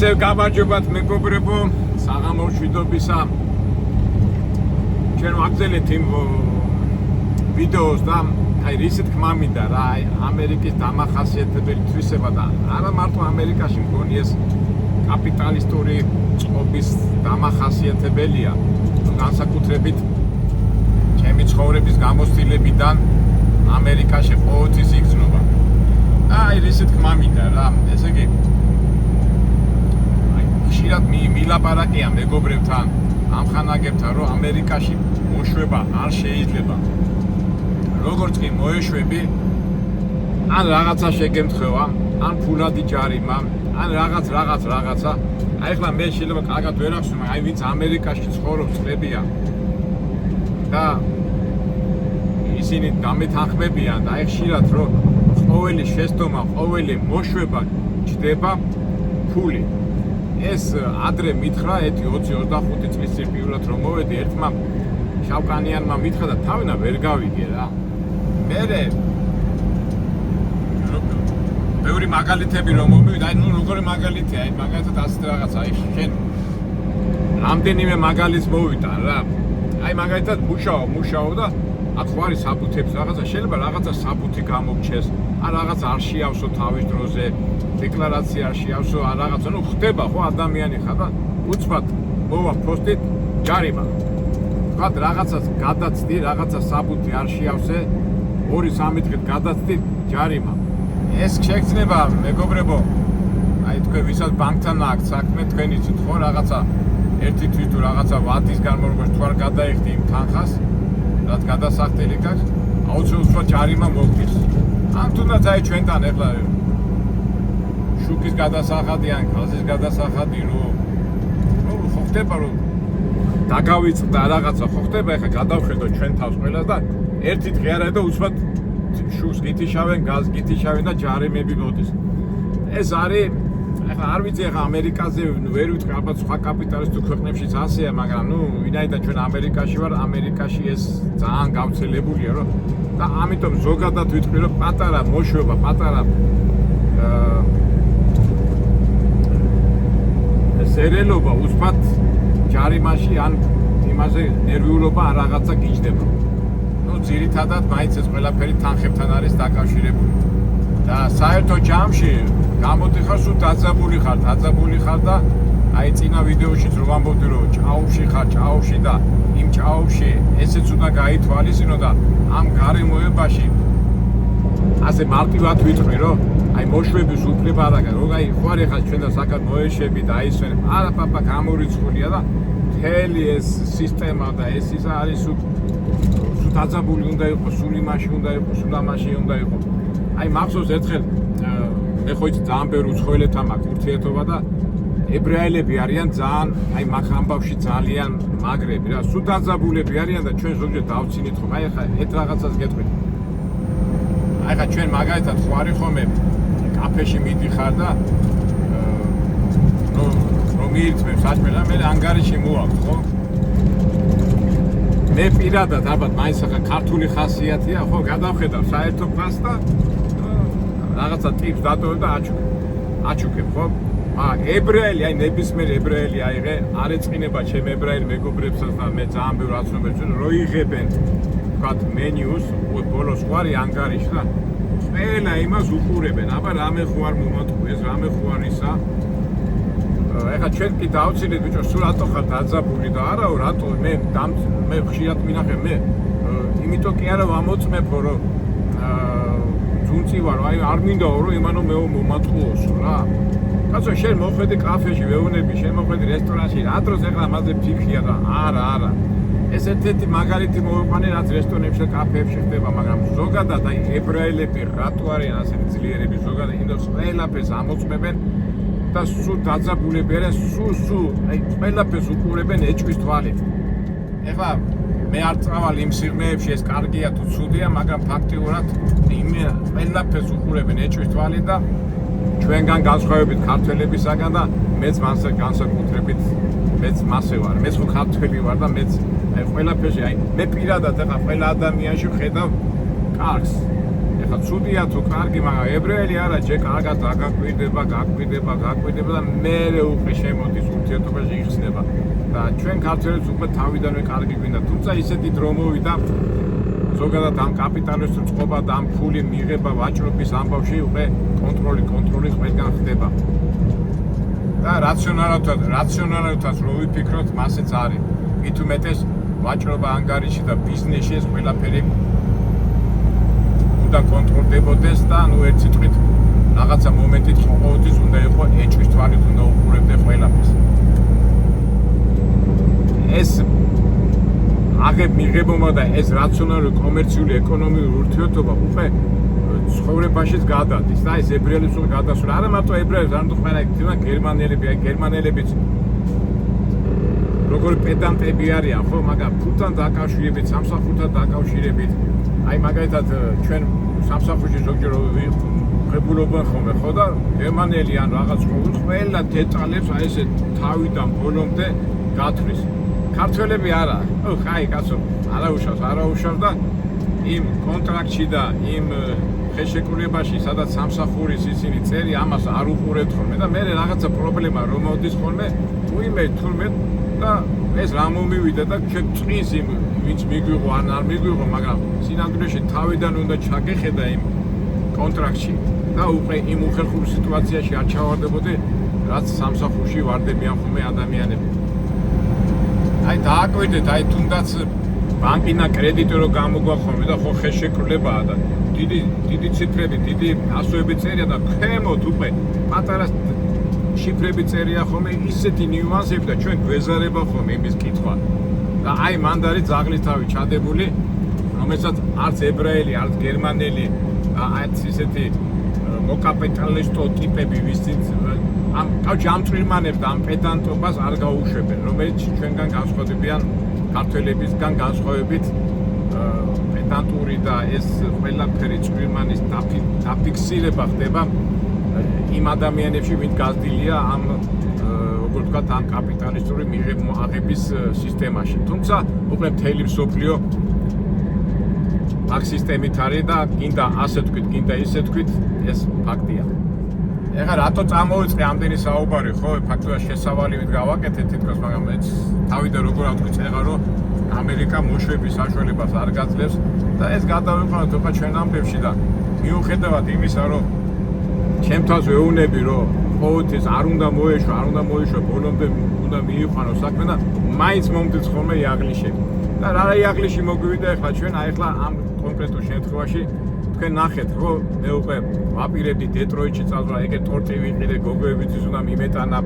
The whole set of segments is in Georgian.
ისევ გამარჯობათ მეგობრებო, საღამოშვიდობისა. ჩვენ ვაგრძელებთ იმ ვიდეოს და აი რისი თქმა მინდა რა, ამერიკის დამახასიათებელი თვისება და არა მარტო ამერიკაში მგონი ეს კაპიტალისტური წყობის დამახასიათებელია, განსაკუთრებით ჩემი ცხოვრების გამოცდილებიდან ამერიკაში ყოველთვის იგრძნობა. აი რისი თქმა მინდა რა, ესე იგი ხშირად მილაპარაკია მეგობრებთან, ამხანაგებთან, რომ ამერიკაში მოშვება არ შეიძლება. როგორც კი მოეშვები, ან რაღაცა შეგემთხევა, ან ფულადი ჯარიმა, ან რაღაცა. აი ხლა მე შეიძლება კარგად ვერ ახსოვს, აი ვინც ამერიკაში ცხოვრობს წლებია და ისინი გამეთანხმებიან და აი ხშირად რომ ყოველი შესდომა, ყოველი მოშვება ჯდება ფული. ეს ადრე მითხრა 20-25 წლის წინ პირველად რომ მოვედი, ერთმა შავკანიანმა მითხრა და თავინა ვერ გავიგე რა. მერე ბევრი მაგალითები რომ მომივიდა, აი ნუ როგორი მაგალითია, აი მაგალითად ასეთ რაღაცა, აი შენ რამდენიმე მაგალითს მოვიტან რა. აი მაგალითად მუშაო და აქ ვარი საბუთებს რაღაცა, შეიძლება რაღაცა საბუთი გამოგჩეს, ან რაღაც არ შეავსო თავის დროზე, დეკლარაცია არ შეავსო, ან რაღაცა, ნუ ხდება ხო ადამიანი ხარ და უცბად მოვა პოსტით ჯარიმა. თქვა რაღაცას გადაცდი, რაღაცა საბუთი არ შეავსე, 2-3 დღით გადაცდი ჯარიმა. ეს შეგრძნება მეგობრებო, აი თქვენ ვისაც ბანკთან აქვს საქმე, თქვენ იცით ხო რაღაცა ერთი თვით თუ რაღაცა ვადის განმავლობაში თუ არ გადაიხდი იმ თანხას, რაც გადასახდელი გაქვს, აუცილებლად ჯარიმა მოგდის. ან თუნდაც აი ჩვენთან ეხლა შუქის გადასახადი ან გაზის გადასახადი რო ხო ხდება რომ დაგავიწყდა რაღაცა ხო ხდება, ეხლა გადავხედო ჩვენ თავს ყველას და ერთი დღე არა და უცბად შუქს გითიშავენ, გაზს გითიშავენ და ჯარიმები მოდის. ეს არის ეხლა არ ვიცი ეხლა ამერიკაზე ვერ ვიტყვი, ალბათ სხვა კაპიტალისტურ ქვეყნებშიც ასეა, მაგრამ ნუ ვინაიდან ჩვენ ამერიკაში ვარ, ამერიკაში ეს ძალიან გავრცელებულია რომ და ამიტომ ზოგადად ვიტყვი რომ პატარა მოშვება, პატარა სერელობა უცბად ჯარიმაში ან იმაზე ნერვიულობა ან რაღაცა გიჯდება. ნუ ძირითადად მაინც ეს ყველაფერი თანხებთან არის დაკავშირებული. და საერთო ჯამში გამოდიხარ სულ დაძაბული ხარ და აი წინა ვიდეოშიც რომ ამბობდი რომ ჭაობში და იმ ჭაობში ესეც უნდა გაითვალისწინო და ამ გარემოებაში ასე მარტივად ვიტყვი რომ აი მოშვების უფლება არ აქვს, რომ აი ხო არის ხა ჩვენ და საკად მოეშვები და აისვენებ, არა პაპა გამორიცხულია და მთელი ეს სისტემა და ეს ის არის სულ დაძაბული უნდა იყოს, სულ იმაში უნდა იყოს, სულ ამაში უნდა იყოს. აი მახსოვს ერთხელ მე ხო იცი ძალიან ბევრი უცხოელებთან მაქვს ურთიერთობა და ებრაელები არიან ძალიან, აი მაგ ამბავში ძალიან მაგრები რა, სულ დაძაბულები არიან და ჩვენ ზოგჯერ დავცინით ხომ, აი ხა ერთ რაღაცას გეტყვით. აი ხა ჩვენ მაგალითად ხო არის ხომ კაფეში მიდიხარ და რომ მიირთმევ საჭმელს და მე ანგარიში მოვაქვს ხო? მე პირადად ალბათ მაინც ხა ქართული ხასიათია, ხო გადავხედავ საერთო ფასს და რაღაცა ტიპს დატოვებ და აჩუქებ ხო? ებრაელი, აი ნებისმიერ ებრაელი აიღე, არ ეწყინება ჩემ ებრაელ მეგობრებსაც და მე ძალიან ბევრ აცნობებს რომ იღებენ ვთქვათ მენიუს, ბოლოს ხوارი ანგარიში და ყველა იმას უყურებენ, აბა რამე ხო არ მომატყუეს, რამე ხო არ ისა. ეხლა ჩვენ კი დავცილეთ ბიჭო, სულ რატო ხარ დაძაბული და არაო რატო მე ხშირად მინახე მე იმიტომ კი არა ვამოწმებო რომ ძუნწი ვარო, აი არ მინდაო რომ იმანო მე მომატყუოსო რა. კაცო შენ მოხვედი კაფეში, ვეუბნები, შენ მოხვედი რესტორანში, რა დროს ეხლა მასზე ფიქრია და არა. ეს ერთ-ერთი მაგალითი მოვიყვანე, რაც რესტორნებში და კაფეებში ხდება, მაგრამ ზოგადად აი ებრაელები რატო არიან ასეთი ძლიერები, ზოგადად იმდენს ყველაფერს ამოწმებენ და სულ დაძაბულები არიან, სულ აი ყველაფერს უყურებენ ეჭვის თვალით. ეხლა მე არ წავალ იმ სიღრმეებში, ეს კარგია თუ ცუდია, მაგრამ ფაქტიურად ყველაფერს უყურებენ ეჭვის თვალით და ჩვენგან განსხვავებით ქართველებისაგან და მეც მასე განსაკუთრებით მეც მასე ვარ, მეც ხო ქართველი ვარ და მეც აი ყველაფერში აი მე პირადად ახლა ყველა ადამიანში ვხედავ კარგს. ეხლა ცუდია თუ კარგი, მაგრამ ებრაელი არა, ჯერ კარგად გაგვირდება და მერე უკვე შემოდის ურთიერთობაში იხსნება. და ჩვენ ქართველებს უკვე თავიდანვე კარგი გვინდა, თუმცა ისეთი დრო მოვიდა ზოგადად ამ კაპიტალისტურ წყობა და ამ ფული მიღება ვაჭრობის ამბავში უკვე კონტროლი ყველგან ხდება. და რაციონალურადაც რო ვიფიქროთ, მასეც არის. მით უმეტეს ვაჭრობა ანგარიში და ბიზნესში ეს ყველაფერი უნდა კონტროლდებოდეს და ნუ ერთ სიტყვით რაღაცა მომენტით ყოველთვის უნდა იყოს ეჭვის თვალით უნდა უყურებდე ყველაფერს. ეს მიღებობა და ეს რაციონალური კომერციული ეკონომიური ურთიერთობა უკვე ცხოვრებაშიც გადადის და ეს ებრაელებს უკვე გადასულა. არა მარტო ებრაელებს, არამედ ყველა გერმანელებიც როგორი პედანტები არიან, ხო, მაგრამ ფულთან დაკავშირებით, სამსახურთან დაკავშირებით, აი მაგალითად ჩვენ სამსახურში ზოგჯერ ღებულობენ ხოლმე, ხო და გერმანელი ან რაღაც ყველა დეტალებს აი ესე თავიდან ბოლომდე გათვლის. ქართველები არა, ხაი კაცო, არაუშავს და იმ კონტრაქტში და იმ ხელშეკრულებაში, სადაც სამსახურის ისინი წერი, ამას არ უყურებთ ხოლმე და მე რაღაცა პრობლემა რომ მოდის ხოლმე, უიმე თურმე და ეს რა მომივიდა და ჩვენ წვის იმ ვინც მიგვიღო ან არ მიგვიღო, მაგრამ სინამდვილეში თავიდან უნდა ჩაგეხედა იმ კონტრაქტში და უკვე იმ უხერხულ სიტუაციაში არ ჩავარდებოდი, რაც სამსახურში ვარდებიან ხოლმე ადამიანები. აი დააკვირდეთ, აი თუნდაც ბანკინა კრედიტი რო გამოგვახმოვე და ხო ხელშეკრულებაა და დიდი ციფრები, დიდი ასოები წერია და ქვემოთ უკვე პატარა შიფრები წერია ხოლმე ისეთი ნიუანსები და ჩვენ გვეზარება ხოლმე იმის კითხვა. და აი მანდ არის ძაღლის თავი ჩადებული, რომელსაც არც ებრაელი, არც გერმანელი, არც ისეთი მოკაპიტალისტო ტიპები ვისიც ამ წვრილმანებს და ამ პედანტობას არ გაუშვებენ, რომელიც ჩვენგან განსხვავდებიან ქართველებისგან განსხვავებით პედანტური და ეს ყველაფერი წვრილმანის დაფიქსირება ხდება იმ ადამიანებში, ვინც გაზრდილია ამ როგორ ვთქვათ, ამ კაპიტალისტური მიღების სისტემაში. თუმცა უკვე მთელი მსოფლიო აქ სისტემით არის და გინდა ასე თქვით, გინდა ისე თქვით, ეს ფაქტია. ეხლა რატო წამოვიწყე ამდენი საუბარი, ხო, ფაქტობრივად შესავალივით გავაკეთეთ თითქოს, მაგრამ ეს თავიდან როგორ ავთქვით, ეხლა რომ ამერიკა მოშვების საშუალებას არ გაძლევს და ეს გადავიყვანოთ უკვე ჩვენ ამბებში და მიუხედავად იმისა, რომ ჩემთვას ვეუბნები, რომ ყოველთვის არ უნდა მოეშვა, ბოლომდე უნდა მიიყვანო საქმე და მაინც მომდის ხოლმე იაღლიშები. და რა იაღლიში მოგვივიდა ეხლა ჩვენ, აი ეხლა ამ კონკრეტულ შემთხვევაში თქვენ ნახეთ, ხო, მე უკვე ვაპირებდი დეტროიტში წავიდა, ეგეთ ტორტი ვიყიდე, გოგოებიც უნდა მიმეტანა.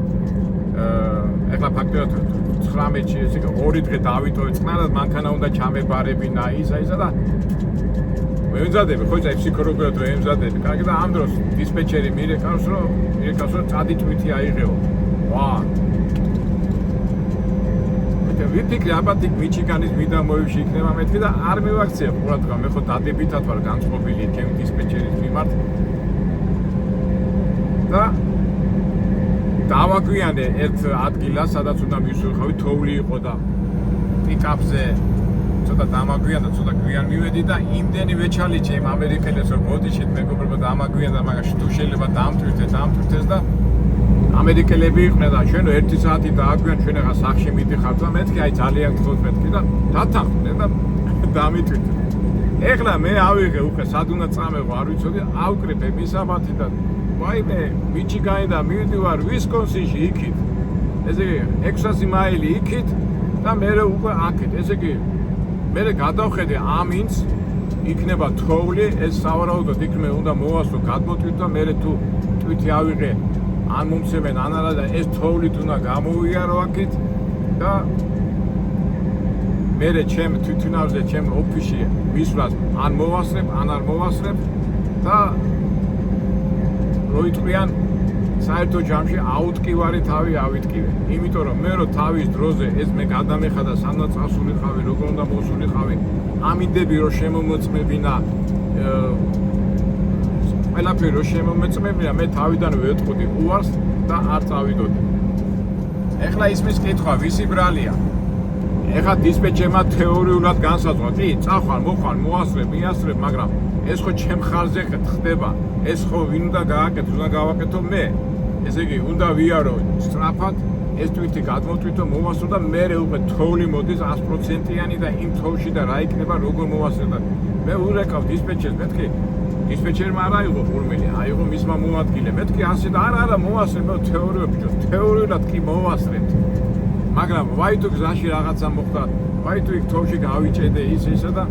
ეხლა ფაქტობრივად 19-ში ესე 2 დღე დავიტოვე წყნარად, მანქანა უნდა ჩამებარებინა ისა და ვემზადები, ხო იცი ფსიქოლოგიურად რომ ემზადები. კარგი და ამ დროს დისპეჩერი მირეკავს, რომ წადი თვითი აიღეო. ვა. ვიფიქრე ალბათ იქ მიჩიგანის მიდამოებში იქნება მეთქი და არ მივაქცია ყურადღება, მე ხო დადებითად ვარ განწყობილი ჩემი დისპეჩერის მიმართ. და დავაგვიანე ერთ ადგილას, სადაც უნდა მივსულიყავი, თოვლი იყო და პიკაპზე ცოტა დამაგვიანდა, ცოტა გვიან მივედი და იმდენი ვეჩალიჩე იმ ამერიკელებს, რომ მოდიშით მეგობრებო დამაგვიანდა, მაგრამ თუ შეიძლება დამტვირთეს და ამერიკელები იყვნენ და ჩვენ 1 საათი დააგვიან, ჩვენ ახლა სახში მიდიხართ და მეთქი აი ძალიან გთხოვთ მეთქი და დათანხმდნენ და დამიტვირთე. ეხლა მე ავიღე უკვე სად უნდა წამეღო, არ ვიცოდი, ავკრიფე მისამართი და ვაიმე, მიჩიგანი და მივდივარ ვისკონსინში იქით. ესე იგი 600 მაილი იქით და მე უკვე აქეთ. ესე იგი მე გადავხედე ამინც იქნება თოვლი, ეს სავარაუდოდ იქ მე უნდა მოვასწრო, გადმოტვირთ და მე თუ თვითი ავიღე ან მომცემენ ან არა და ეს თოვლით უნდა გამოვიარო აქეთ და მე ჩემ თვითნავზე ჩემ ოფისში მისვლას ან მოვასწრებ ან არ მოვასწრებ და როიტყვიან საერთო ჯამში აუტკივარი თავი ავიტკივე. იმიტომ რომ მე რო თავის დროზე ეს მე გადამეხადა სანამ წასულიყავი, როგორ უნდა მოსულიყავი, ამინდები რო შემომოწმებინა ყველაფერი რო შემომეწმებინა, მე თავიდან ვეთყოდი უარს და არ წავიდოდი. ეხლა ისმის კითხვა, ვისი ბრალია? ეხლა დისპეჩერმა თეორიულად განსაზღვრა, კი, წახვალ, მოხვალ, მოასწრებ, მიასწრებ, მაგრამ ეს ხო ჩემ ხარზე ხდება. ეს ხო ვინ უნდა გააკეთოს, უნდა გავაკეთო მე. ესე იგი, უნდა ვიარო სწრაფად, ეს თვითი გადმოვთვითო, მოვასწრო და მე უკვე თოვლი მოდის 100%-იანი და იმ თოვლში და რა იქნება, როგორ მოვასწრო და მე ურეკავ დისპეჩერს, მეთქი დისპეჩერმა არა იყო ფურმელი, აიღო მისმა მოადგილე. მეთქი ასე და არა, მოვასწრებ, მე თეორიულად ბიჭო, თეორიულად კი მოვასწრებთ. მაგრამ ვაი თუ გზაში რაღაცა მოხდა, ვაი თუ იქ თოვში გავიჭედე ისა და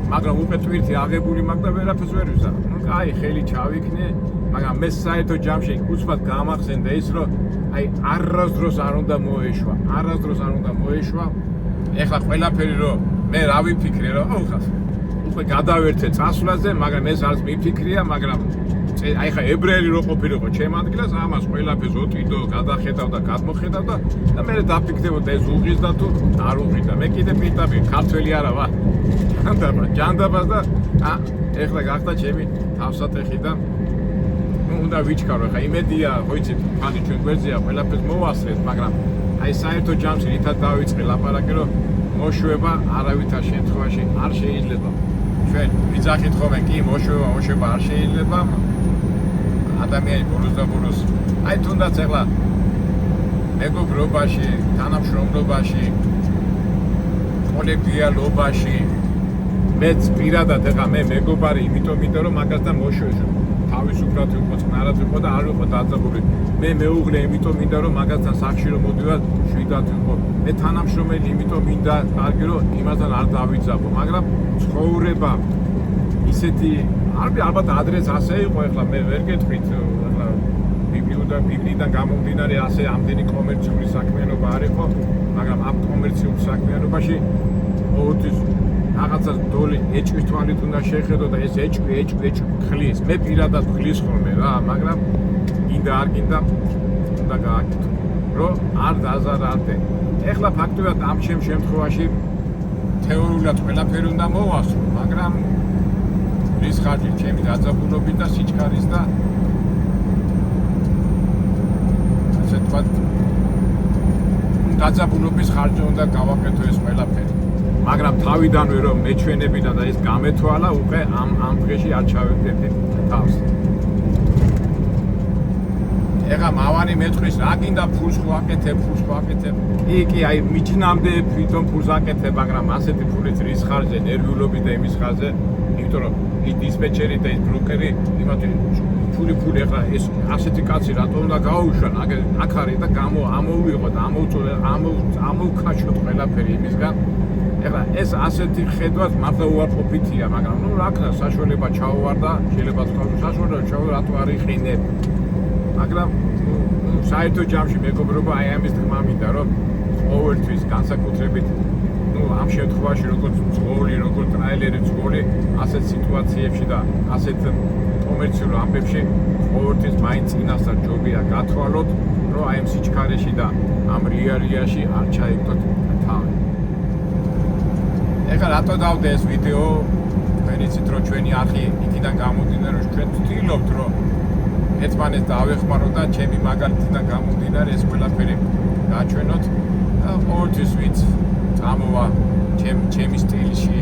მაგრამ უკვე ტვირთი აღებული მაქვს და ვერაფერს ვერ ვიზარ. ნუ კაი, ხელი ჩავიქნე, მაგრამ მე საერთო ჯამში უცბად გამახსენდა ის, რომ აი არასდროს არ უნდა მოეშვა, არასდროს არ უნდა მოეშვა. ეხლა ყველაფერი რომ მე რა ვიფიქრე, რომ ოხას უკვე გადავერთე წასვლაზე, მაგრამ ეს არც მიფიქრია, მაგრამ აი ხა ებრაელი რო ყოფილიყო ჩემ ადგილას, ამას ყველაფერს ოტვიდო, გადახედავ და გადმოხედავ და მე დაფიქრდებოდა ეს უღის და თუ არ უღის და მე კიდე პირდაპირ ქართველი არა ვარ. ჯანდაბას და ეხლა გახდა ჩემი თავსატეხი და უნდა ვიჩქარო, ხა იმედია, ხო იცით, ფანი ჩვენ გვერდზეა, ყველაფერს მოვასწრეთ, მაგრამ აი საერთო ჯამში რითაც დავიწყე ლაპარაკი, რომ მოშვება არავითარ შემთხვევაში არ შეიძლება. ჩვენ ვიძახით ხოლმე, კი, მოშვება არ შეიძლება. ადამიანი ბოლოს და ბოლოს, აი თუნდაც ეხლა მეგობრობაში, თანამშრომლობაში, კოლეგიალობაში, მეც პირადად ეხლა მე მეგობარი, იმიტომ მინდა რომ მაგასთან მოშვეს. თავისუფლად იყო წნარად იყო და არ იყო დაძაბული. მე მეუღლე, იმიტომ მინდა რომ მაგასთან სახში რომ მოდივარ, შვიდად იყო. მე თანამშრომელი, იმიტომ მინდა კარგი რომ იმასთან არ დავიძაბო, მაგრამ ცხოვრება ისეთი ალბათ ადრეს ასე იყო, ეხლა მე ვერ გეტყვით, ეხლა ბიბლიიდან გამომდინარე ასე ამდენი კომერციული საქმიანობა არ იყო, მაგრამ ამ კომერციულ საქმიანობაში ყოველთვის რაღაცას დოლი ეჭვის თვალით უნდა შეხედო და ეს ეჭვი ხლის. მე პირადად ხლის ხოლმე რა, მაგრამ გინდა არ გინდა უნდა გააკეთო, რომ არ დაზარალდე. ეხლა ფაქტობრივად ამ შემთხვევაში თეორიულად ყველაფერი უნდა მოვასწრო, მაგრამ რის ხარჯით ჩემი დაძაბულობით და სიჩქარის და ასე თქვა დაძაბულობის ხარჯზე უნდა გავაკეთო ეს ყველაფერი. მაგრამ თავიდანვე რომ მეჩვენებინა და ეს გამეთვალა, უკვე ამ დღეში არ ჩავეგდები თავს. ეხლა მავანი მეტყვის, რა გინდა ფულს ხო აკეთებ. კი, აი მიჩნამდე თვითონ ფულს აკეთებ, მაგრამ ასეთი ფულით რის ხარჯზე, ნერვიულობით და იმის ხარჯზე, იმიტომ რომ ის დისპეჩერი და ის ბროკერი, იმათი ფული ეხლა ეს ასეთი კაცი რატომ უნდა გაუშვან, აქ არის და ამოვიღო და ამოვქაშოთ ყველაფერი იმისგან. ეხლა ეს ასეთი ხედვაც მართლა უარყოფითია, მაგრამ ნუ რა ქნა, საშუალება ჩაუვარდა, შეიძლება თქვა საშუალება ჩაუვარდა, რატო არ იყინებ. მაგრამ საერთო ჯამში მეგობრობა აი ამის თქმა მინდა, რომ ყოველთვის განსაკუთრებით ამ შემთხვევაში როგორც ძღოლი, როგორც ტრაილერი ძღოლი, ასეთ სიტუაციებში და ასეთ კომერციულ ამბებში ყოველთვის მაინც წინასწარ ჯობია გათვალოთ, რომ აი ამ სიჩქარეში და ამ რეალიაში არ ჩაიგდოთ თავი. ეხლა რატო დავდე ეს ვიდეო? თქვენ იცით, რომ ჩვენი არხი იქიდან გამომდინარე, რომ ჩვენ ვცდილობთ, რომ ერთმანეთს დავეხმაროთ და ჩემი მაგალითიდან გამომდინარე ეს ყველაფერი გაჩვენოთ და ყოველთვის ვინც წამოვა ჩემი სტილში,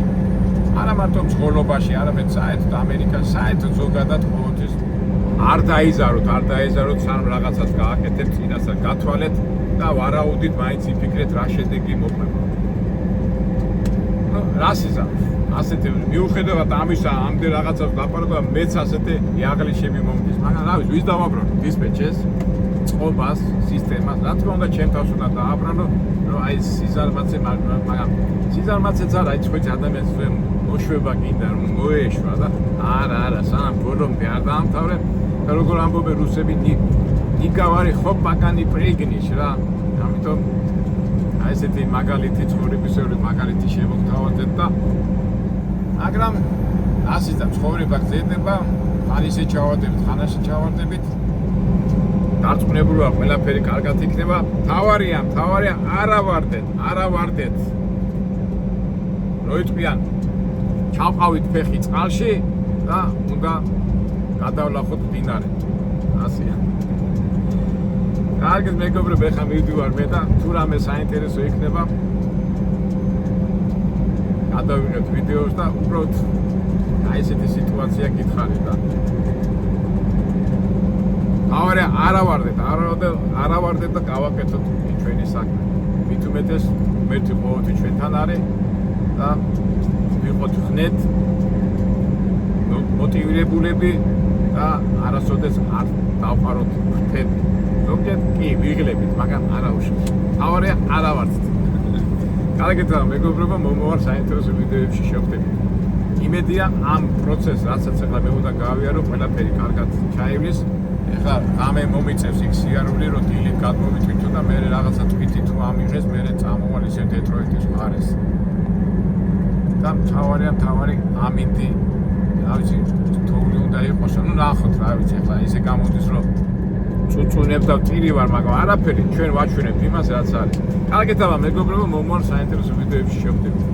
არა მარტო მსხვილობაში, არამედ საერთოდ ამერიკაში, საერთოდ ზოგადად ყოველთვის არ დაიზაროთ, სანამ რაღაცას გააკეთებთ, წინასწარ გათვალეთ და ვარაუდით მაინც იფიქრეთ რა შედეგი მოყვება. რას იზარდეთ? ასეთი მიუხედავად ამისა, ამდენ რაღაცას ლაპარაკობ, მეც ასეთი იაღლიშები მომდის, მაგრამ რა ვიცი, ვის დავაბრუნო? დისპეჩერს, წყობას, სისტემას, რა თქმა უნდა, ჩემ თავს უნდა დააბრუნო, რომ აი სიზარმაცე, მაგრამ სიზარმაცეც არა, აი თქვენ ადამიანს მოშვება გინდა, რომ მოეშვა და არა, სანამ ბოლომდე არ დაამთავრებ, როგორ ამბობენ რუსები, ნიკავარი ხოპაკანი პრიგნიშ რა, ამიტომ აი ესეთი მაგალითი ცხოვრებისეული მაგალითი შემოგთავაზეთ და მაგრამ ასე და ცხოვრება გრძელდება, ხან ისე ჩავარდებით, ხან ასე ჩავარდებით. დარწმუნებულია ყველაფერი კარგად იქნება. თავარია არა ვარდეთ. როიტყვიან ჩავყავით ფეხი წყალში და უნდა გადავლახოთ მდინარე. ასეა. კარგით მეგობრებო, ეხლა მივდივარ მე და თუ რამე საინტერესო იქნება გადავიღებთ ვიდეოს და უბრალოდ აი ესეთი სიტუაცია გითხარით და არა ვარდეთ და გავაკეთოთ ჩვენი საქმე. მით უმეტეს ღმერთი ყოველთვის ჩვენთან არის და ვიყოთ ხნეთ მოტივირებულები და არასოდეს არ დავყაროთ ფრთები. ზოგიერთ კი ვიღლებით, მაგრამ არა უშავს. თავარია არა ვარდთ. კარგით მეგობრებო, მომავალ საინტერესო ვიდეოებში შევხვდებით. იმედია ამ პროცესს, რასაც ახლა მე უნდა გავიარო, ყველაფერი კარგად ჩაივლის. ეხლა რამე მომიწევს იქ სიარული, რომ დილით გადმოვიტვირთო და მე რაღაცა თვითი თუ ამიღეს, მე წამოვალ ისე დეტროიტის მხარეს. და თავარი ამინდი, რა ვიცი, თოვლი უნდა იყოს, ну ნახოთ, რა ვიცი, ახლა ისე გამოდის, რომ წუწუნებ და ვტირი ვარ, მაგრამ არაფერი, ჩვენ ვაჩვენებთ იმას, რაც არის. კარგით მეგობრებო, მომავალ საინტერესო ვიდეოებში შევხვდებით.